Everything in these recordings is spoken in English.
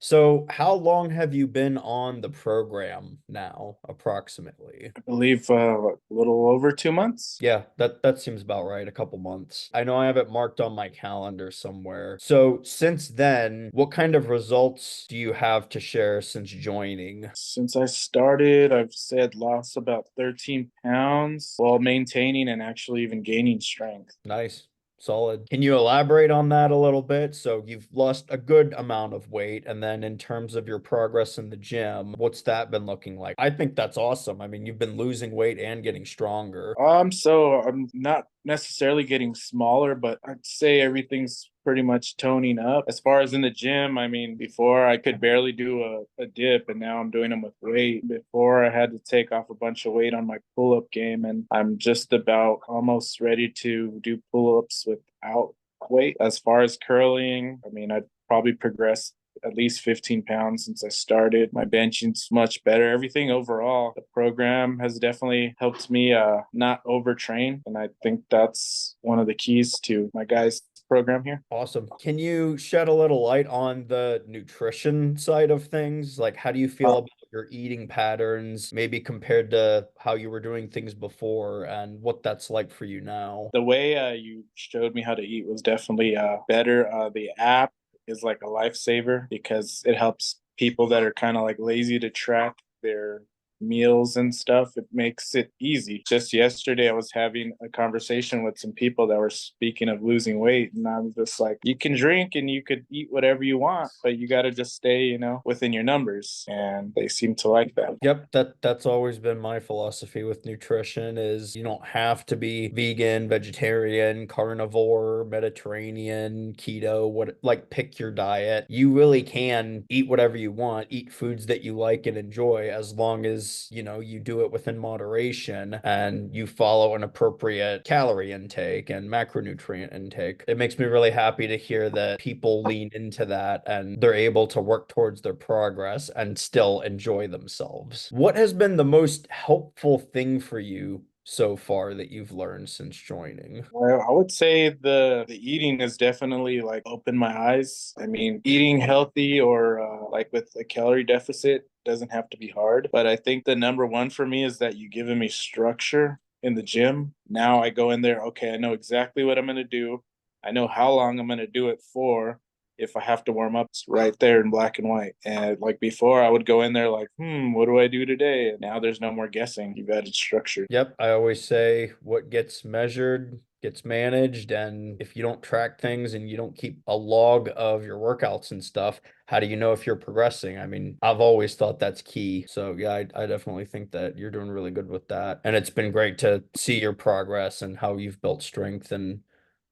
So, how long have you been on the program now, approximately? I believe a little over 2 months. Yeah, that seems about right. A couple months. I know I have it marked on my calendar somewhere. So, since then, what kind of results do you have to share since joining? Since I started, I've said lost about 13 pounds while maintaining and actually even gaining strength. Nice. Solid. Can you elaborate on that a little bit? So you've lost a good amount of weight, and then in terms of your progress in the gym, what's that been looking like? I think that's awesome. I mean, you've been losing weight and getting stronger. So I'm not necessarily getting smaller, but I'd say everything's pretty much toning up. As far as in the gym, I mean, before I could barely do a dip, and now I'm doing them with weight. Before I had to take off a bunch of weight on my pull-up game, and I'm just about almost ready to do pull-ups without weight. As far as curling, I mean, I'd probably progress at least 15 pounds since I started. My benching's much better. Everything overall, the program has definitely helped me not overtrain. And I think that's one of the keys to my guys' program here. Awesome. Can you shed a little light on the nutrition side of things? Like, how do you feel about your eating patterns, maybe compared to how you were doing things before and what that's like for you now? The way you showed me how to eat was definitely better. The app is like a lifesaver because it helps people that are kind of like lazy to track their meals and stuff. It makes it easy. Just yesterday, I was having a conversation with some people that were speaking of losing weight, and I was just like, you can drink and you could eat whatever you want, but you got to just stay, within your numbers. And they seem to like that. Yep, that's always been my philosophy with nutrition is you don't have to be vegan, vegetarian, carnivore, Mediterranean, keto, what like pick your diet. You really can eat whatever you want, eat foods that you like and enjoy as long as, you do it within moderation and you follow an appropriate calorie intake and macronutrient intake. It makes me really happy to hear that people lean into that and they're able to work towards their progress and still enjoy themselves. What has been the most helpful thing for you so far that you've learned since joining? I would say the eating has definitely like opened my eyes. I mean, eating healthy or like with a calorie deficit doesn't have to be hard. But I think the number one for me is that you giving me structure in the gym. Now I go in there, okay, I know exactly what I'm going to do. I know how long I'm going to do it for. If I have to warm up, it's right there in black and white. And like before, I would go in there like, what do I do today? And now there's no more guessing. You've added structure. Yep, I always say what gets measured gets managed. And if you don't track things and you don't keep a log of your workouts and stuff, how do you know if you're progressing? I mean, I've always thought that's key. So, yeah, I definitely think that you're doing really good with that. And it's been great to see your progress and how you've built strength and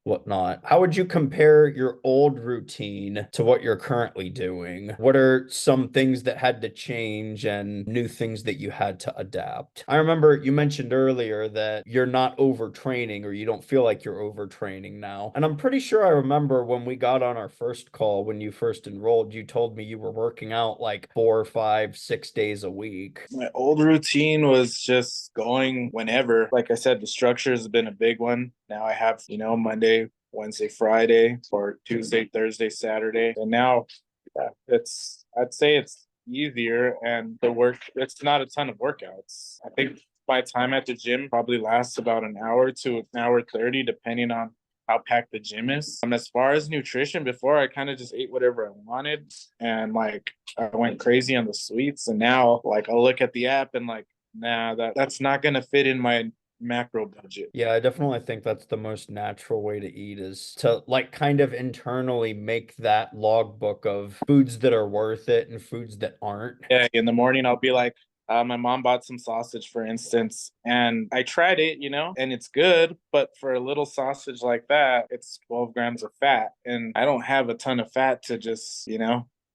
whatnot. How would you compare your old routine to what you're currently doing? What are some things that had to change and new things that you had to adapt? I remember you mentioned earlier that you're not overtraining or you don't feel like you're overtraining now. And I'm pretty sure I remember when we got on our first call when you first enrolled, you told me you were working out like 4, 5, 6 days a week. My old routine was just going whenever. Like I said, the structure has been a big one. Now I have, Monday, Wednesday, Friday, or Tuesday, Thursday, Saturday. And now I'd say it's easier and the work, it's not a ton of workouts. I think my time at the gym probably lasts about an hour to an hour 30, depending on how packed the gym is. As far as nutrition, before I kind of just ate whatever I wanted and like I went crazy on the sweets. And now like I'll look at the app and like, nah, that's not gonna fit in my macro budget. Yeah, I definitely think that's the most natural way to eat is to like kind of internally make that logbook of foods that are worth it and foods that aren't. Yeah, in the morning I'll be like, my mom bought some sausage, for instance, and I tried it, and it's good. But for a little sausage like that, it's 12 grams of fat. And I don't have a ton of fat to just,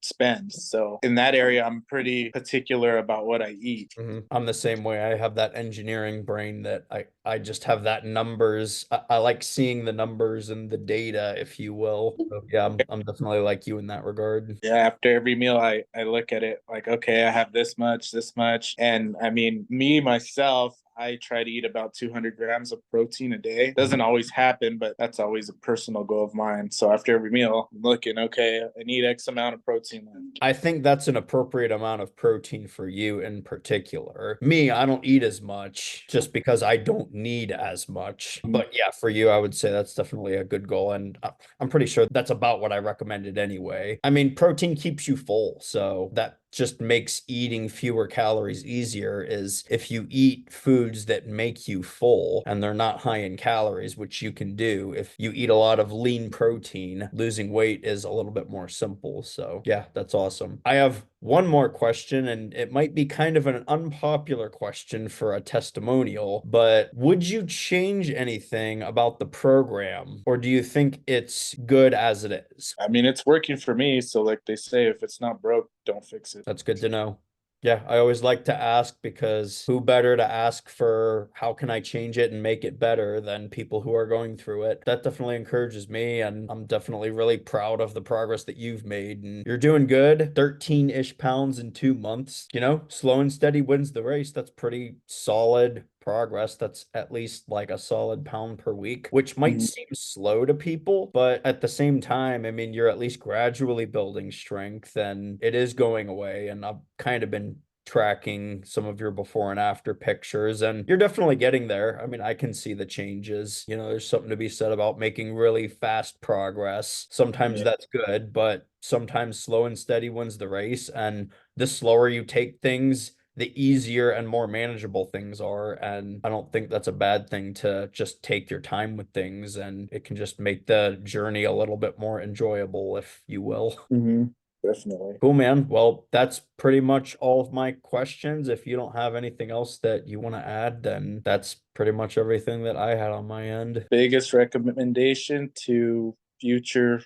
spend. So in that area, I'm pretty particular about what I eat. I'm the same way. I have that engineering brain that I just have that numbers. I like seeing the numbers and the data, if you will. So, yeah, I'm definitely like you in that regard. Yeah, after every meal, I look at it like, okay, I have this much, this much. And I mean, me, myself, I try to eat about 200 grams of protein a day. Doesn't always happen, but that's always a personal goal of mine. So after every meal, I'm looking, okay, I need X amount of protein left. I think that's an appropriate amount of protein for you in particular. Me, I don't eat as much just because I don't need as much. But yeah, for you, I would say that's definitely a good goal. And I'm pretty sure that's about what I recommended anyway. I mean, protein keeps you full. So that just makes eating fewer calories easier is if you eat foods that make you full and they're not high in calories, which you can do. If you eat a lot of lean protein, losing weight is a little bit more simple. So yeah, that's awesome. I have one more question, and it might be kind of an unpopular question for a testimonial, but would you change anything about the program, or do you think it's good as it is? I mean, it's working for me. So, like they say, if it's not broke, don't fix it. That's good to know. Yeah, I always like to ask because who better to ask for how can I change it and make it better than people who are going through it. That definitely encourages me, and I'm definitely really proud of the progress that you've made. And you're doing good. 13-ish pounds in 2 months. You know, slow and steady wins the race. That's pretty solid progress. That's at least like a solid pound per week, which might Mhm. seem slow to people, but at the same time, I mean, you're at least gradually building strength and it is going away. And I've kind of been tracking some of your before and after pictures, and you're definitely getting there. I mean, I can see the changes. You know, there's something to be said about making really fast progress. Sometimes Yeah. that's good, but sometimes slow and steady wins the race. And the slower you take things, the easier and more manageable things are. And I don't think that's a bad thing to just take your time with things, and it can just make the journey a little bit more enjoyable, if you will. Hmm. Definitely. Cool, man. Well, that's pretty much all of my questions. If you don't have anything else that you want to add, then that's pretty much everything that I had on my end. Biggest recommendation to future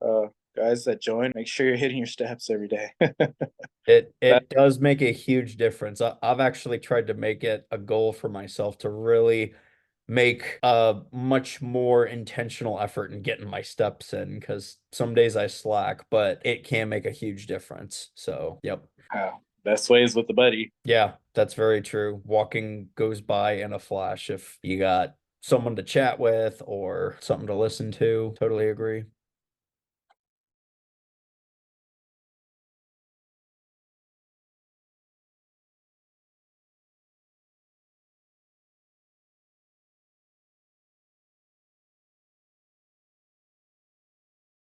uh, guys that join: make sure you're hitting your steps every day. It That it does make a huge difference. I've actually tried to make it a goal for myself to really make a much more intentional effort in getting my steps in because some days I slack, but it can make a huge difference. So, yep. best way is with the buddy. Yeah, that's very true. Walking goes by in a flash if you got someone to chat with or something to listen to. Totally agree.